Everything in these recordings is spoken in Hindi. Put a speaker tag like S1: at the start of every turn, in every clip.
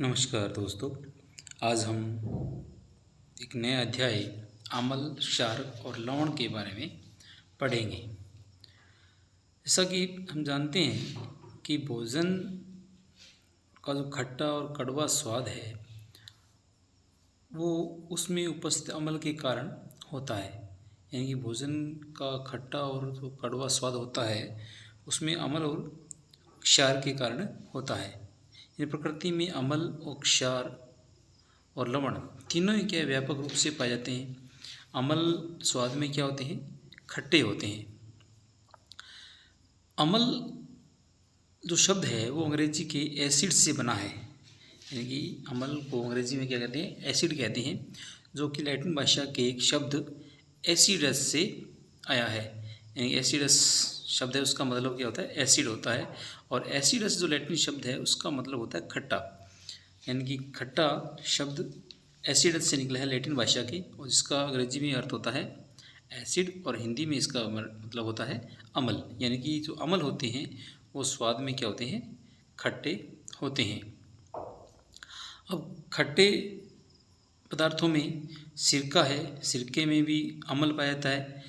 S1: नमस्कार दोस्तों। आज हम एक नया अध्याय अम्ल, क्षार और लवण के बारे में पढ़ेंगे। जैसा कि हम जानते हैं कि भोजन का जो खट्टा और कड़वा स्वाद है वो उसमें उपस्थित अम्ल के कारण होता है। यानी कि भोजन का खट्टा और जो कड़वा स्वाद होता है उसमें अम्ल और क्षार के कारण होता है। इन प्रकृति में अम्ल और क्षार और लवण तीनों ही क्या व्यापक रूप से पाए जाते हैं। अम्ल स्वाद में क्या होते हैं? खट्टे होते हैं। अम्ल जो शब्द है वो अंग्रेजी के एसिड से बना है। यानी कि अम्ल को अंग्रेजी में क्या कहते हैं? एसिड कहते हैं, जो कि लैटिन भाषा के एक शब्द एसिडस से आया है। यानी एसिडस शब्द है उसका मतलब क्या होता है? एसिड होता है। और एसिडस जो लैटिन शब्द है उसका मतलब होता है खट्टा। यानी कि खट्टा शब्द एसिडस से निकला है लैटिन भाषा के, और जिसका अंग्रेजी में अर्थ होता है एसिड, और हिंदी में इसका मतलब होता है अम्ल। यानी कि जो अम्ल होते हैं वो स्वाद में क्या होते हैं? खट्टे होते हैं। अब खट्टे पदार्थों में सिरका है, सिरके में भी अम्ल पाया जाता है,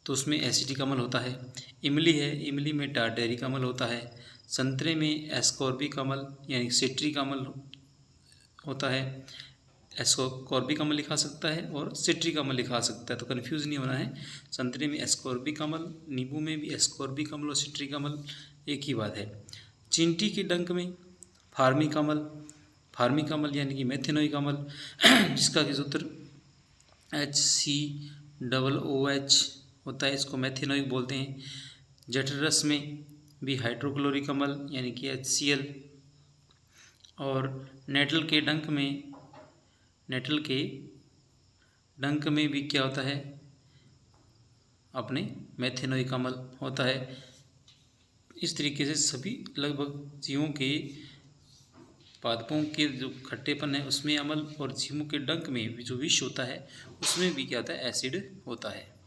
S1: तो उसमें एसिटिक अम्ल होता है। इमली है, इमली में टारटेरिक अम्ल होता है। संतरे में एस्कॉर्बिक अम्ल यानी सिट्रिक अम्ल होता है। एस्कॉर्बिक अम्ल लिखा सकता है और सिट्रिक अम्ल लिखा सकता है, तो कन्फ्यूज़ नहीं होना है। संतरे में एस्कॉर्बिक अम्ल, नींबू में भी एस्कॉर्बिक अम्ल और सिट्रिक अम्ल एक ही बात है। चींटी के डंक में फार्मिक अम्ल यानी कि मेथेनोइक अम्ल, जिसका कि सूत्र HCOOH होता है, इसको मेथेनोइक बोलते हैं। जठरस में भी हाइड्रोक्लोरिक अम्ल यानी कि HCl, और नेटल के डंक में भी क्या होता है? अपने मेथेनोइक अम्ल होता है। इस तरीके से सभी लगभग जीवों के पादपों के जो खट्टेपन है उसमें अम्ल, और जीवों के डंक में भी जो विष होता है उसमें भी क्या होता है? एसिड होता है।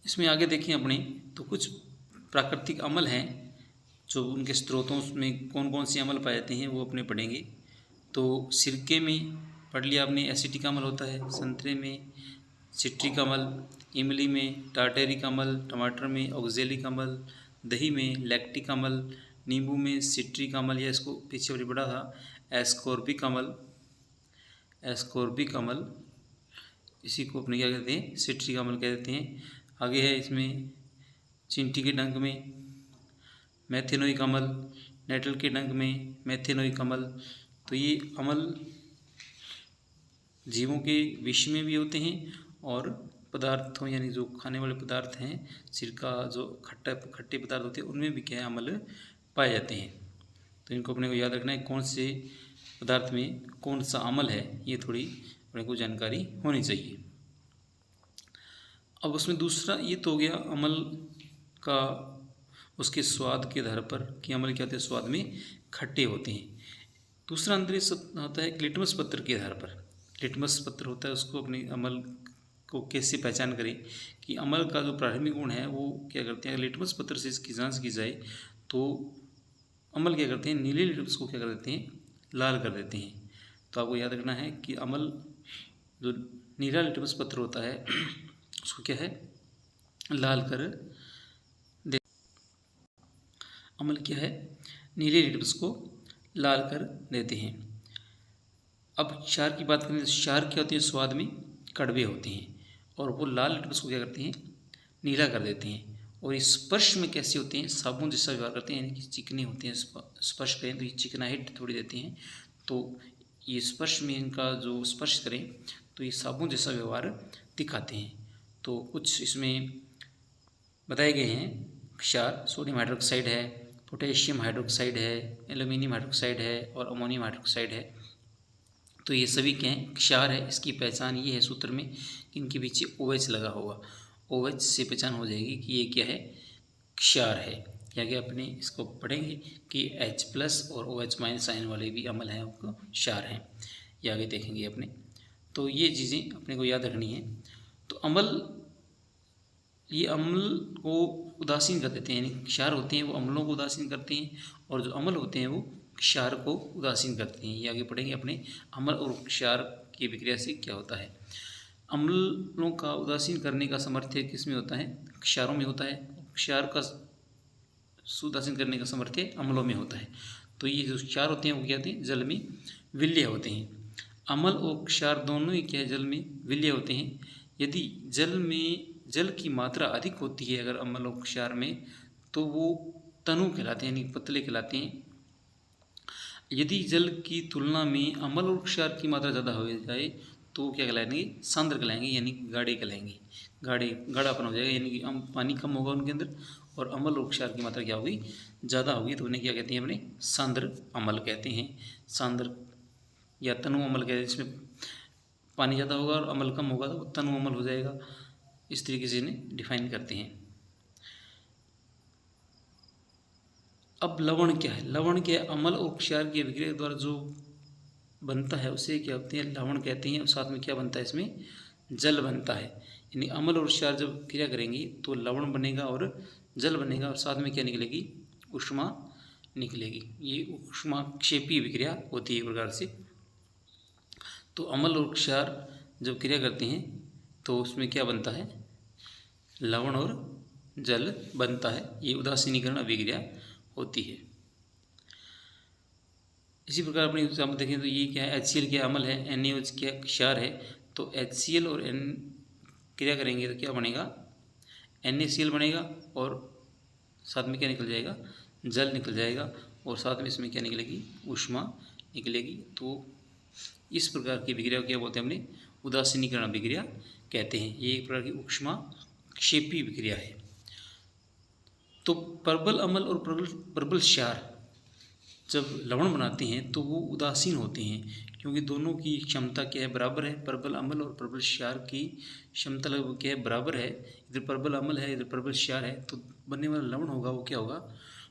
S1: इसमें आगे देखें अपने, तो कुछ प्राकृतिक अम्ल हैं जो उनके स्रोतों में कौन कौन सी अम्ल पाए जाते हैं वो अपने पढ़ेंगे। तो सिरके में पढ़ लिया आपने एसिटिक अम्ल होता है, संतरे में सिट्रिक अम्ल, इमली में टारटेरिक अम्ल, टमाटर में ऑक्जेलिक अम्ल, दही में लैक्टिक अम्ल, नींबू में सिट्रिक अम्ल, या इसको पीछे वाली पढ़ा था एस्कॉर्बिक अम्ल, इसी को अपने क्या कहते हैं? सिट्रिक अम्ल कह देते हैं। आगे है इसमें चींटी के डंक में मेथेनोइक अम्ल, नेटल के डंक में मेथेनोइक अम्ल। तो ये अम्ल जीवों के विष में भी होते हैं, और पदार्थों यानी जो खाने वाले पदार्थ हैं, सिरका जो खट्टे पदार्थ होते हैं उनमें भी क्या है? अम्ल पाए जाते हैं। तो इनको अपने को याद रखना है, कौन से पदार्थ में कौन सा अम्ल है, ये थोड़ी अपने को जानकारी होनी चाहिए। अब उसमें दूसरा ये तो हो गया अम्ल का उसके स्वाद के आधार पर कि अम्ल क्या होते हैं? स्वाद में खट्टे होते हैं। दूसरा अंतरी होता है लिटमस पत्र के आधार पर। लिटमस पत्र होता है, उसको अपने अम्ल को कैसे पहचान करें कि अम्ल का जो प्राथमिक गुण है वो क्या करते हैं? लिटमस पत्र से इसकी जांच की जाए तो अम्ल क्या करते हैं? नीले लिटमस को क्या कर देते हैं? लाल कर देते हैं। तो आपको याद रखना है कि अम्ल जो नीला लिटमस पत्र होता है उसको क्या है? लाल कर दे। अम्ल क्या है? नीले लिटमस को लाल कर देते हैं। अब क्षार की बात करें तो क्षार क्या होते हैं? स्वाद में कड़वे होते हैं, और वो लाल लिटमस को क्या करते हैं? नीला कर देते हैं। और स्पर्श में कैसे होते हैं? साबुन जैसा व्यवहार करते हैं, यानी कि चिकने होते हैं। स्पर्श करें तो ये चिकनाहट थोड़ी देते हैं, तो ये स्पर्श में इनका जो स्पर्श करें तो ये साबुन जैसा व्यवहार दिखाते हैं। तो कुछ इसमें बताए गए हैं क्षार। सोडियम हाइड्रोक्साइड है, पोटेशियम हाइड्रोक्साइड है, एल्यूमिनियम हाइड्रोक्साइड है, और अमोनियम हाइड्रोक्साइड है। तो ये सभी क्या हैं? क्षार है। इसकी पहचान ये है सूत्र में कि इनके पीछे OH लगा होगा। OH से पहचान हो जाएगी कि ये क्या है? क्षार है। या कि अपने इसको पढ़ेंगे कि H+ और OH- साइन वाले भी अम्ल हैं, उनको क्षार हैं। ये आगे देखेंगे अपने। तो ये चीज़ें अपने को याद रखनी है। तो ये अम्ल को उदासीन कर देते हैं, यानी क्षार होते हैं वो अम्लों को उदासीन करते हैं, और जो अम्ल होते हैं वो क्षार को उदासीन करते हैं। ये आगे पढ़ेंगे अपने अम्ल और क्षार की विक्रिया से क्या होता है। अम्लों का उदासीन करने का सामर्थ्य किस में होता है, क्षारों में होता है। क्षार का उदासीन करने का सामर्थ्य अम्लों में होता है। तो ये जो क्षार होते हैं वो क्या होते हैं, जल में विलीय होते हैं। अम्ल और क्षार दोनों ही क्या है, जल में विलीय होते हैं। यदि जल की मात्रा अधिक होती है अगर अम्ल और क्षार में, तो वो तनु कहलाते हैं, यानी पतले कहलाते हैं। यदि जल की तुलना में अम्ल और क्षार की मात्रा ज़्यादा हो जाए तो क्या कहलाएंगे, सांद्र कहलाएंगे, यानी गाढ़े कहलाएंगे। गाढ़ापन हो जाएगा, यानी कि पानी कम होगा उनके अंदर और अम्ल और क्षार की मात्रा क्या होगी, ज़्यादा होगी, तो उन्हें क्या कहते हैं, अपने सांद्र अम्ल कहते हैं। सांद्र या तनु अम्ल कहते हैं, जिसमें पानी ज़्यादा होगा और अम्ल कम होगा तो तनु अम्ल हो जाएगा। इस तरीके से इन्हें डिफाइन करते हैं। अब लवण क्या है, लवण क्या है, अम्ल और क्षार की अभिक्रिया के द्वारा जो बनता है उसे क्या होते हैं, लवण कहते हैं। और साथ में क्या बनता है, इसमें जल बनता है। यानी अम्ल और क्षार जब क्रिया करेंगी तो लवण बनेगा और जल बनेगा, और साथ में क्या निकलेगी, ऊष्मा निकलेगी। ये ऊष्माक्षेपी विक्रिया होती है एक प्रकार से। तो अम्ल और क्षार जब क्रिया करते हैं तो उसमें क्या बनता है, लवण और जल बनता है। ये उदासीनीकरण अभिक्रिया होती है। इसी प्रकार अपने एग्जाम्पल देखें तो ये क्या है, HCl क्या अम्ल है, NaOH क्या क्षार है। तो HCl और N क्रिया करेंगे तो क्या बनेगा, NaCl बनेगा और साथ में क्या निकल जाएगा, जल निकल जाएगा, और साथ में इसमें क्या निकलेगी, ऊष्मा निकलेगी। तो इस प्रकार की विक्रिया क्या बोलते हैं, हमने उदासीनीकरण विक्रिया कहते हैं। ये एक प्रकार की ऊष्माक्षेपी विक्रिया है। तो प्रबल अम्ल और प्रबल क्षार जब लवण बनाते हैं तो वो उदासीन होते हैं, क्योंकि दोनों की क्षमता क्या है, बराबर है। प्रबल अम्ल और प्रबल क्षार की क्षमता लगभग क्या है, बराबर है। इधर प्रबल अम्ल है, इधर प्रबल क्षार है, तो बनने वाला लवण होगा वो क्या होगा,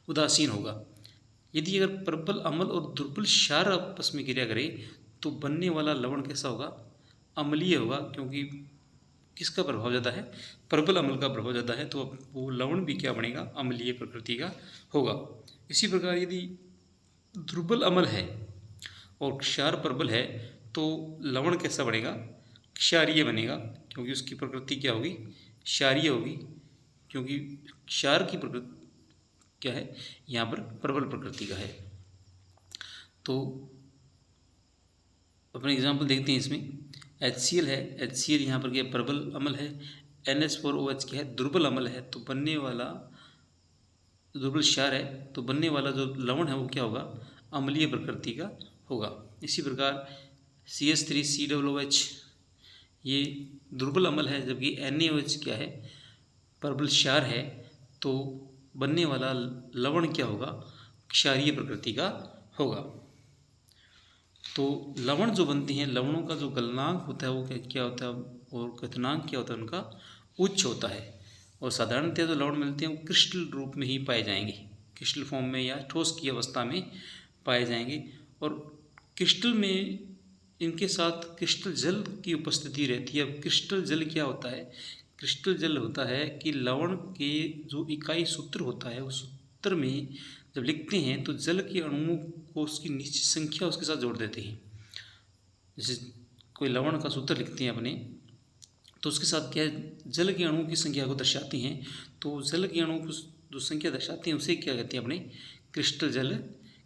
S1: उदासीन होगा। यदि अगर प्रबल अम्ल और दुर्बल क्षार आपस में क्रिया करे तो बनने वाला लवण कैसा होगा, अम्लीय होगा, क्योंकि किसका प्रभाव ज़्यादा है, प्रबल अम्ल का प्रभाव ज़्यादा है, तो वो लवण भी क्या बनेगा, अम्लीय प्रकृति का होगा। इसी प्रकार यदि दुर्बल अम्ल है और क्षार प्रबल है तो लवण कैसा बनेगा, क्षारीय बनेगा, क्योंकि उसकी प्रकृति क्या होगी, क्षारीय होगी, क्योंकि क्षार की प्रकृति क्या है, यहाँ पर प्रबल प्रकृति का है। तो अपने एग्जाम्पल देखते हैं इसमें। HCl है, HCl यहाँ पर क्या प्रबल अम्ल है, NH4OH क्या है, दुर्बल अम्ल है, तो बनने वाला दुर्बल क्षार है, तो बनने वाला जो लवण है वो क्या होगा, अम्लीय प्रकृति का होगा। इसी प्रकार CH3COOH ये दुर्बल अम्ल है, जबकि NaOH क्या है, प्रबल क्षार है, तो बनने वाला लवण क्या होगा, क्षारीय प्रकृति का होगा। तो लवण जो बनते हैं, लवणों का जो गलनांक होता है वो क्या होता है, और क्वथनांक क्या होता है उनका, उच्च होता है। और साधारणतः जो लवण मिलते हैं वो क्रिस्टल रूप में ही पाए जाएंगे, क्रिस्टल फॉर्म में या ठोस की अवस्था में पाए जाएंगे। और क्रिस्टल में इनके साथ क्रिस्टल जल की उपस्थिति रहती है। अब क्रिस्टल जल क्या होता है, क्रिस्टल जल होता है कि लवण के जो इकाई सूत्र होता है उस सूत्र में जब लिखते हैं तो जल के अणुओं को उसकी निश्चित संख्या उसके साथ जोड़ देते हैं। जैसे कोई लवण का सूत्र लिखते हैं अपने, तो उसके साथ क्या है, जल के अणुओं की संख्या को दर्शाती हैं। तो जल के अणुओं को जो संख्या दर्शाती हैं उसे क्या कहते हैं, अपने क्रिस्टल जल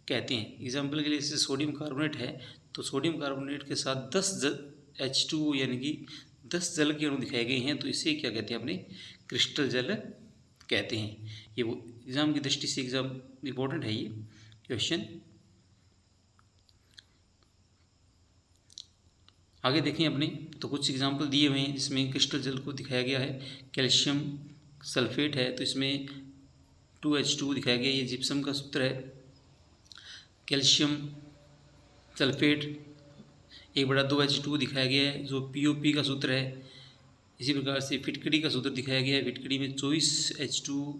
S1: कहते हैं। एग्जाम्पल के लिए जैसे सोडियम कार्बोनेट है, तो सोडियम कार्बोनेट के साथ 10 H2O यानी कि 10 जल के अणु दिखाए गए हैं, तो इसे क्या कहते हैं, अपने क्रिस्टल जल कहते हैं। ये वो एग्ज़ाम की दृष्टि से एग्जाम इम्पोर्टेंट है ये क्वेश्चन। आगे देखें अपने, तो कुछ एग्जाम्पल दिए हुए हैं जिसमें क्रिस्टल जल को दिखाया गया है। कैल्शियम सल्फेट है, तो इसमें 2H2 दिखाया गया, ये जिप्सम का सूत्र है। कैल्शियम सल्फेट 1/2H2 दिखाया गया है, जो POP का सूत्र है। इसी प्रकार से फिटकड़ी का सूत्र दिखाया गया है। फिटकड़ी में 24H2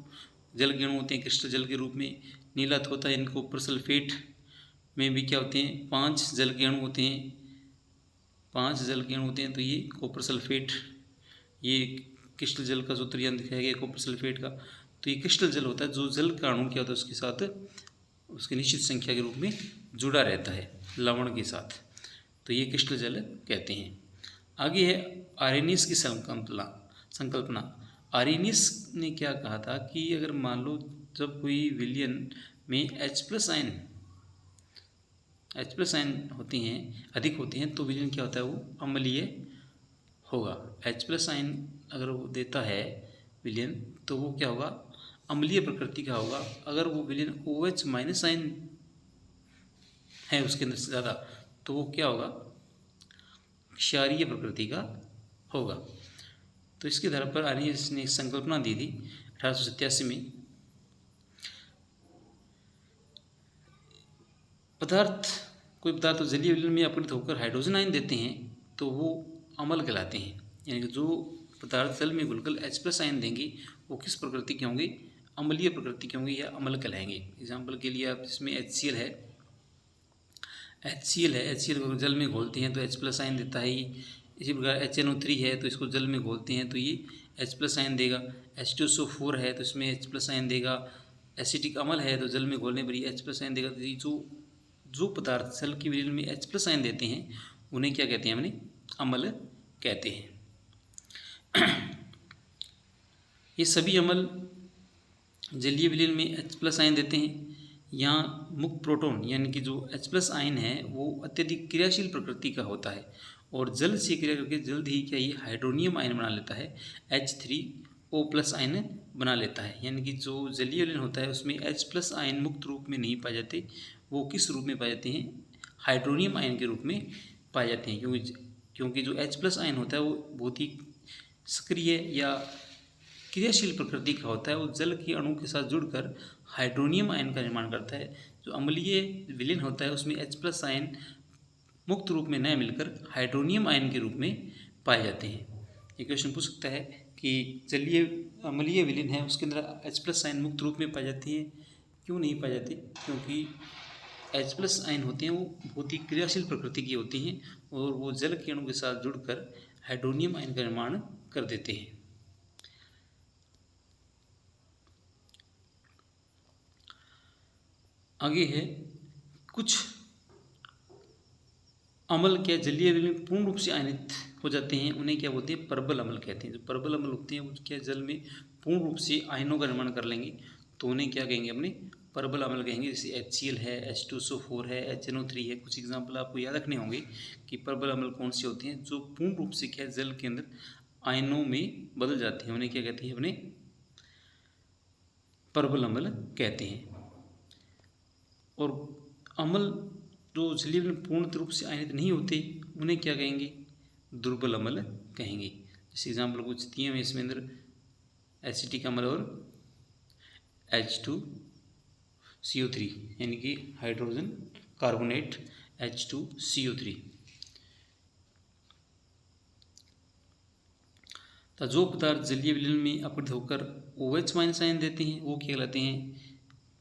S1: जल के अणु होते हैं क्रिस्टल जल के रूप में। नीला होता है, इनको ऊपर सल्फेट में भी क्या होते हैं, 5 जल के अणु होते हैं, 5 जल के अणु होते हैं, तो ये कॉपर सल्फेट, ये क्रिस्टल जल का सूत्र यहाँ दिखाया गया कॉपर सल्फेट का। तो ये क्रिस्टल जल होता है, जो जल का अणु क्या होता है उसके साथ उसकी निश्चित संख्या के रूप में जुड़ा रहता है लवण के साथ, तो ये कृष्ण जल कहते हैं। आगे है आर्हेनियस की संकल्पना। आर्हेनियस ने क्या कहा था कि अगर मान लो जब कोई विलयन में H प्लस आयन होती हैं, अधिक होती हैं, तो विलयन क्या होता है, वो अम्लीय होगा। H प्लस आयन अगर वो देता है विलयन, तो वो क्या होगा, अम्लीय प्रकृति का होगा। अगर वो विलयन OH माइनस आयन है उसके अंदर से ज़्यादा, तो वो क्या होगा, क्षारीय प्रकृति का होगा। तो इसके आधार पर आर्हेनियस ने संकल्पना दी थी 1887 में। कोई पदार्थ जलीय विलयन में अपघटित होकर हाइड्रोजन आयन देते हैं तो वो अम्ल कहलाते हैं। यानी कि जो पदार्थ जल में घुलकर H प्लस आयन देंगे वो किस प्रकृति के होंगे, अम्लीय प्रकृति के होंगे या अम्ल कहलाएंगे। एग्जाम्पल के लिए आप इसमें HCl है, HCl जल में घोलते हैं तो H प्लस आयन देता है ही। इसी प्रकार HNO3 है तो इसको जल में घोलते हैं तो ये H प्लस आयन देगा। H2SO4 है तो इसमें H प्लस आयन देगा। एसिटिक अम्ल है तो जल में घोलने पर H प्लस आयन देगा। तो जो पदार्थ जल की विलयन में H प्लस आयन देते हैं उन्हें क्या कहते हैं, हमने अम्ल कहते हैं। ये सभी अम्ल जलीय विलयन में H प्लस आयन देते हैं। यहाँ मुक्त प्रोटॉन यानी कि जो H प्लस आयन है वो अत्यधिक क्रियाशील प्रकृति का होता है और जल से क्रिया करके जल्द ही क्या ये हाइड्रोनियम आयन बना लेता है, H3O प्लस आयन बना लेता है। यानी कि जो जलीय विलयन होता है उसमें H प्लस आयन मुक्त रूप में नहीं पाए जाते, वो किस रूप में पाए जाते हैं, हाइड्रोनियम आयन के रूप में पाए जाते हैं। क्योंकि जो H प्लस आयन होता है वो बहुत ही सक्रिय या क्रियाशील प्रकृति का होता है। वो जल के अणु के साथ जुड़कर हाइड्रोनियम आयन का निर्माण करता है। जो अम्लीय विलयन होता है उसमें H प्लस आयन मुक्त रूप में न मिलकर हाइड्रोनियम आयन के रूप में पाए जाते हैं। ये क्वेश्चन पूछ सकता है कि जलीय अम्लीय विलयन है उसके अंदर H प्लस आयन मुक्त रूप में पाई जाती है, क्यों नहीं पाई जाती, क्योंकि H प्लस आयन होते हैं वो बहुत ही क्रियाशील प्रकृति की होती हैं और वो जल के अणु के साथ जुड़कर हाइड्रोनियम आयन का निर्माण कर देते हैं। आगे है कुछ अम्ल क्या जलीय विलयन पूर्ण रूप से आयनित हो जाते हैं, उन्हें क्या बोलते हैं, परबल अम्ल कहते हैं। जो परबल अम्ल होते हैं वो क्या जल में पूर्ण रूप से आयनों का निर्माण कर लेंगे तो उन्हें क्या कहेंगे, अपने परबल अम्ल कहेंगे। जैसे HCl है, H2SO4 है, HNO3 है। कुछ एग्जाम्पल आपको याद रखने होंगे कि परबल अम्ल कौन से होते हैं, जो पूर्ण रूप से क्या जल के अंदर आयनों में बदल जाते हैं, उन्हें क्या कहते हैं, अपने परबल अम्ल कहते हैं। और अम्ल जो जलीय विलयन पूर्ण रूप से आयनित नहीं होते उन्हें क्या कहेंगे, दुर्बल अम्ल कहेंगे। जैसे एग्जाम्पल कुछ दिए हैं इसमें अंदर एसिटिक अम्ल और H2CO3 यानी कि हाइड्रोजन कार्बोनेट H2CO3। तो जो पदार्थ जलीय विलयन में अपघटित होकर OH माइनस आयन देते हैं वो क्या कहलाते हैं,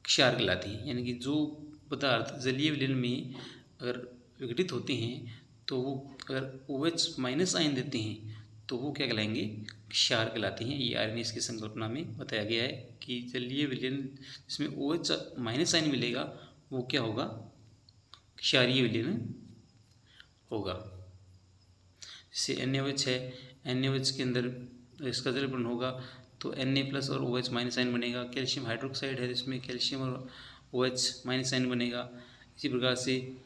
S1: क्षार कहलाते हैं। यानी कि जो पदार्थ जलीय विलयन में अगर विघटित होते हैं तो वो अगर OH माइनस आयन देते हैं तो वो क्या कहलाएंगे, क्षार कहलाते हैं। ये आर्हेनियस की संकल्पना में बताया गया है कि जलीय विलयन जिसमें OH माइनस आयन मिलेगा वो क्या होगा, क्षारीय विलयन होगा। जैसे NaOH है, NaOH के अंदर इसका जलीकरण होगा तो Na प्लस और OH माइनस आयन बनेगा। कैल्शियम हाइड्रोक्साइड है जिसमें कैल्शियम और OH माइनस आयन बनेगा। इसी प्रकार से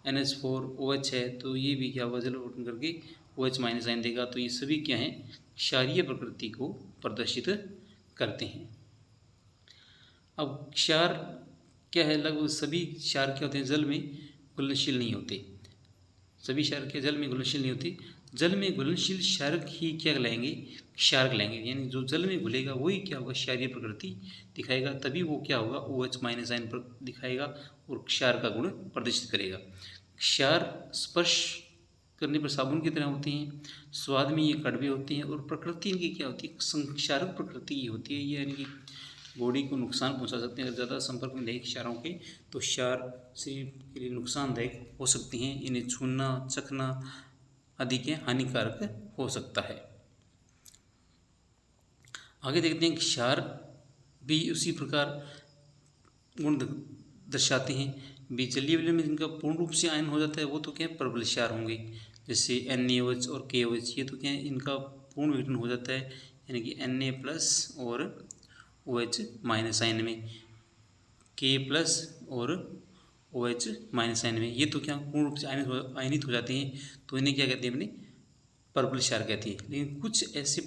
S1: NH4OH है तो ये भी क्या होगा, जलीकरण करके OH माइनस आयन देगा। तो ये सभी क्या हैं, क्षारीय प्रकृति को प्रदर्शित करते हैं। अब क्षार क्या है, लगभग सभी क्षार क्या होते हैं, जल में घुलनशील नहीं होते। सभी क्षार के जल में घुलनशील नहीं होते। जल में घुलनशील क्षारक ही क्या कहलाएंगे, क्षार कहलाएंगे। यानी जो जल में घुलेगा वही क्या होगा, क्षारीय प्रकृति दिखाएगा, तभी वो क्या होगा, OH माइनस आयन पर दिखाएगा और क्षार का गुण प्रदर्शित करेगा। क्षार स्पर्श करने पर साबुन की तरह होते हैं, स्वाद में ये कड़वे होते हैं और प्रकृति इनकी क्या होती है, संक्षारक प्रकृति की होती है। ये यानी कि बॉडी को नुकसान पहुंचा सकते हैं। अगर ज़्यादा संपर्क में रहे क्षारों के तो क्षार शरीर के लिए नुकसानदायक हो सकती हैं। इन्हें छूना चखना आदि के हानिकारक हो सकता है। आगे देखते हैं, क्षार भी उसी प्रकार गुण दर्शाते हैं। बी जलीय विलयन में जिनका पूर्ण रूप से आयन हो जाता है वो तो क्या है, प्रबल क्षार होंगे, जैसे NaOH और KOH, ये तो क्या है, इनका पूर्ण विघटन हो जाता है, यानी कि Na+ और OH- आयन में, K+ और OH- आयन में, ये तो क्या पूर्ण रूप से आयनित हो जाते हैं, तो इन्हें क्या कहते हैं, अपने प्रबल क्षार कहते हैं। लेकिन कुछ ऐसे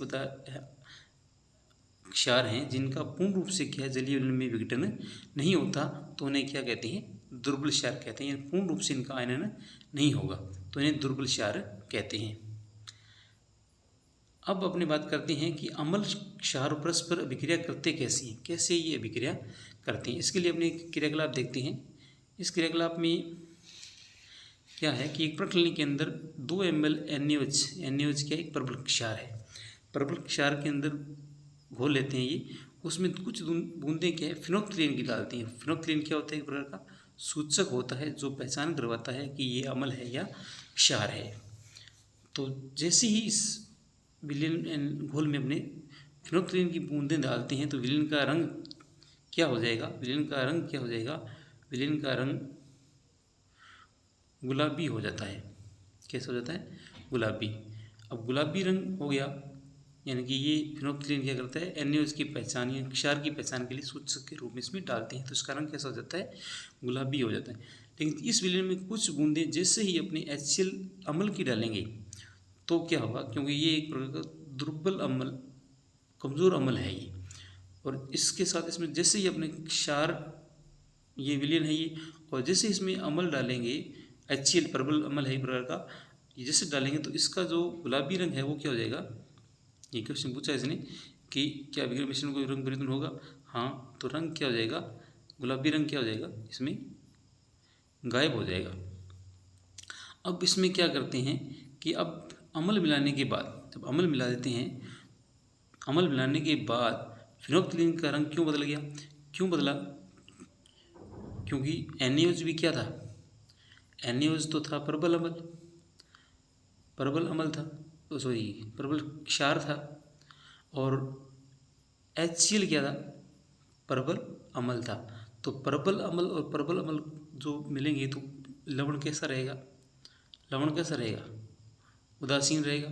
S1: क्षार हैं जिनका पूर्ण रूप से क्या है, जलीय विलयन में विघटन नहीं होता, तो उन्हें क्या कहते हैं, दुर्बल क्षार कहते हैं। पूर्ण रूप से इनका आयनन नहीं होगा तो इन्हें दुर्बल क्षार कहते हैं। अब अपनी बात करते हैं कि अम्ल क्षार परस्पर अभिक्रिया करते कैसी हैं, कैसे ये अभिक्रिया करते हैं। इसके लिए अपने क्रियाकलाप देखते हैं। इस क्रियाकलाप में क्या है कि एक प्रकृति के अंदर 2 ml NaOH क्या एक प्रबल क्षार है, प्रबल क्षार के अंदर घोल लेते हैं ये, उसमें कुछ बूंदें क्या है, फिनोक्सिलेन की डालती हैं। फिनोक्सिलेन क्या होता है, एक प्रकार का सूचक होता है जो पहचान करवाता है कि ये अम्ल है या क्षार है। तो जैसे ही इस विलयन घोल में अपने फिनोक्सिलेन की बूंदें डालते हैं तो विलयन का रंग क्या हो जाएगा, विलयन का रंग क्या हो जाएगा, विलयन का रंग गुलाबी हो जाता है। कैसे हो जाता है, गुलाबी। अब गुलाबी रंग हो गया, यानी कि ये फिनोक्सिलेन क्या करता है, NaOH की पहचान या क्षार की पहचान के लिए सूचक के रूप में इसमें डालते हैं, तो इसका रंग कैसा हो जाता है, गुलाबी हो जाता है। लेकिन इस विलयन में कुछ बूंदें जैसे ही अपने HCl अम्ल की डालेंगे तो क्या होगा, क्योंकि ये एक प्रकार का दुर्बल अम्ल, कमज़ोर अम्ल है ये, और इसके साथ इसमें जैसे ही अपने क्षार, ये विलयन है ये, और जैसे इसमें अम्ल डालेंगे, HCl प्रबल अम्ल है एक प्रकार का, ये जैसे डालेंगे तो इसका जो गुलाबी रंग है वो क्या हो जाएगा। ये क्वेश्चन पूछा इसने कि क्या विग्रह मिश्रण को रंग परिवर्तन होगा, हाँ, तो रंग क्या हो जाएगा, गुलाबी रंग क्या हो जाएगा, इसमें गायब हो जाएगा। अब इसमें क्या करते हैं कि अब अम्ल मिलाने के बाद, जब अम्ल मिला देते हैं, अम्ल मिलाने के बाद फिनोक्सिलेन का रंग क्यों बदल गया, क्यों बदला, क्योंकि NaOH भी क्या था, NaOH तो था प्रबल अम्ल, प्रबल अम्ल था, तो सॉरी प्रबल क्षार था, और HCl क्या था, प्रबल अम्ल था। तो प्रबल अम्ल और प्रबल अम्ल जो मिलेंगे तो लवण कैसा रहेगा, लवण कैसा रहेगा, उदासीन रहेगा।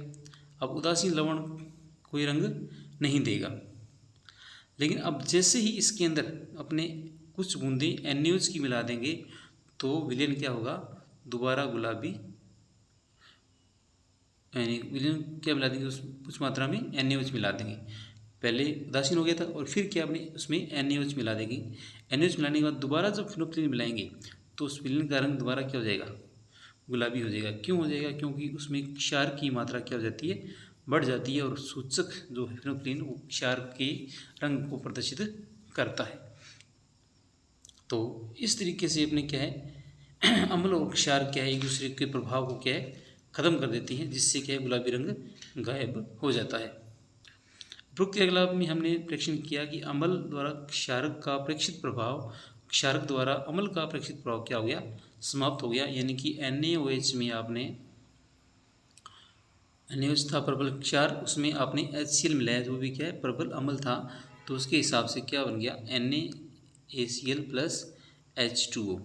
S1: अब उदासीन लवण कोई रंग नहीं देगा। लेकिन अब जैसे ही इसके अंदर अपने कुछ बूंदें NaOH की मिला देंगे तो विलयन क्या होगा, दोबारा गुलाबी, यानी विलयन क्या मिला देंगे, उस कुछ मात्रा में NaOH मिला देंगे। पहले उदासीन हो गया था और फिर क्या अपने उसमें NaOH मिला देंगे। NaOH मिलाने के बाद दोबारा जब फिनोक्सिलेन मिलाएंगे तो उस विलयन का रंग दोबारा क्या हो जाएगा, गुलाबी हो जाएगा। क्यों हो जाएगा, क्योंकि उसमें क्षार की मात्रा क्या हो जाती है, बढ़ जाती है, और सूचक जो है फिनोक्सिलेन वो क्षार के रंग को प्रदर्शित करता है। तो इस तरीके से अपने क्या है, अम्ल और क्षार क्या है, एक दूसरे के प्रभाव को क्या है, ख़त्म कर देती हैं, जिससे क्या है, गुलाबी रंग गायब हो जाता है। उपरोक्त क्रियाकलाप में हमने प्रेक्षण किया कि अम्ल द्वारा क्षारक का प्रेक्षित प्रभाव, क्षारक द्वारा अम्ल का प्रेक्षित प्रभाव क्या हो गया, समाप्त हो गया। यानी कि NaOH में आपने, NaOH था प्रबल क्षार, उसमें आपने HCl मिलाया जो भी क्या है, प्रबल अम्ल था, तो उसके हिसाब से क्या बन गया, NaACl + H2O।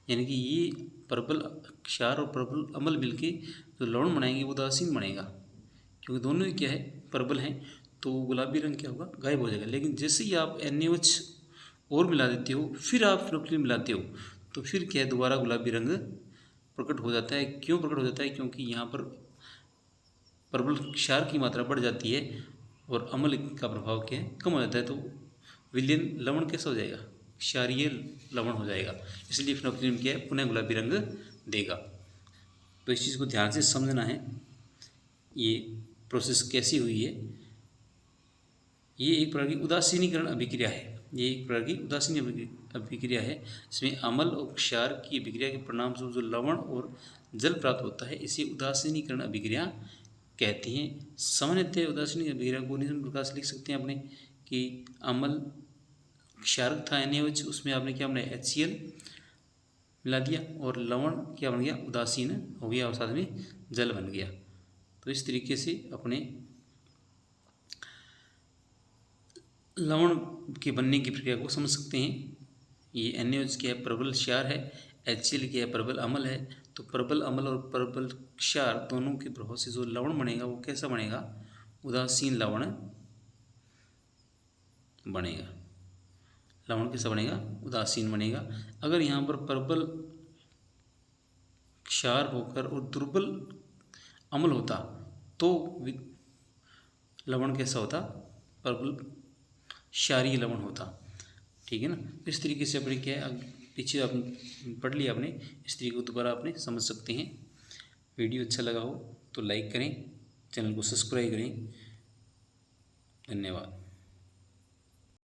S1: यानी कि ये प्रबल क्षार और प्रबल अम्ल मिलके जो लवण बनाएंगे वो उदासीन बनेगा, क्योंकि दोनों ही क्या है, प्रबल हैं, तो गुलाबी रंग क्या होगा, गायब हो जाएगा। लेकिन जैसे ही आप NaOH और मिला देते हो, फिर आप फिनोक्सिलेन मिलाते हो, तो फिर क्या है, दोबारा गुलाबी रंग प्रकट हो जाता है। क्यों प्रकट हो जाता है, क्योंकि यहाँ पर प्रबल क्षार की मात्रा बढ़ जाती है और अम्ल का प्रभाव क्या है, कम हो जाता है, तो विलयन लवण कैसा हो जाएगा, क्षारीय लवण हो जाएगा, इसलिए फिनोक्सिलेन क्या है, पुनः गुलाबी रंग देगा। तो इस चीज़ को ध्यान से समझना है, ये प्रोसेस कैसी हुई है। ये एक प्रकार की उदासीनीकरण अभिक्रिया है, ये एक प्रकार की उदासीन अभिक्रिया है, इसमें अम्ल और क्षार की अभिक्रिया के परिणाम स्वरूप जो लवण और जल प्राप्त होता है, इसे उदासीनीकरण अभिक्रिया कहते हैं। सामान्यतः उदासीन अभिक्रिया को निम्न प्रकार से लिख सकते हैं अपने कि अम्ल क्षारक था NaOH, उसमें आपने क्या बनाया, HCl मिला दिया, और लवण क्या बन गया, उदासीन हो गया, और साथ में जल बन गया। तो इस तरीके से अपने लवण के बनने की प्रक्रिया को समझ सकते हैं। ये NaOH क्या है, प्रबल क्षार है, HCl क्या है, प्रबल अम्ल है। तो प्रबल अम्ल और प्रबल क्षार दोनों के प्रभाव से जो लवण बनेगा वो कैसा बनेगा, उदासीन लवण बनेगा। लवण कैसा बनेगा, उदासीन बनेगा। अगर यहाँ पर प्रबल क्षार होकर और दुर्बल अम्ल होता तो लवण कैसा होता, प्रबल क्षारीय लवण होता। ठीक है ना। इस तरीके से अपने क्या है, पीछे आप पढ़ लिया आपने, इस तरीके को दोबारा आपने समझ सकते हैं। वीडियो अच्छा लगा हो तो लाइक करें, चैनल को सब्सक्राइब करें। धन्यवाद।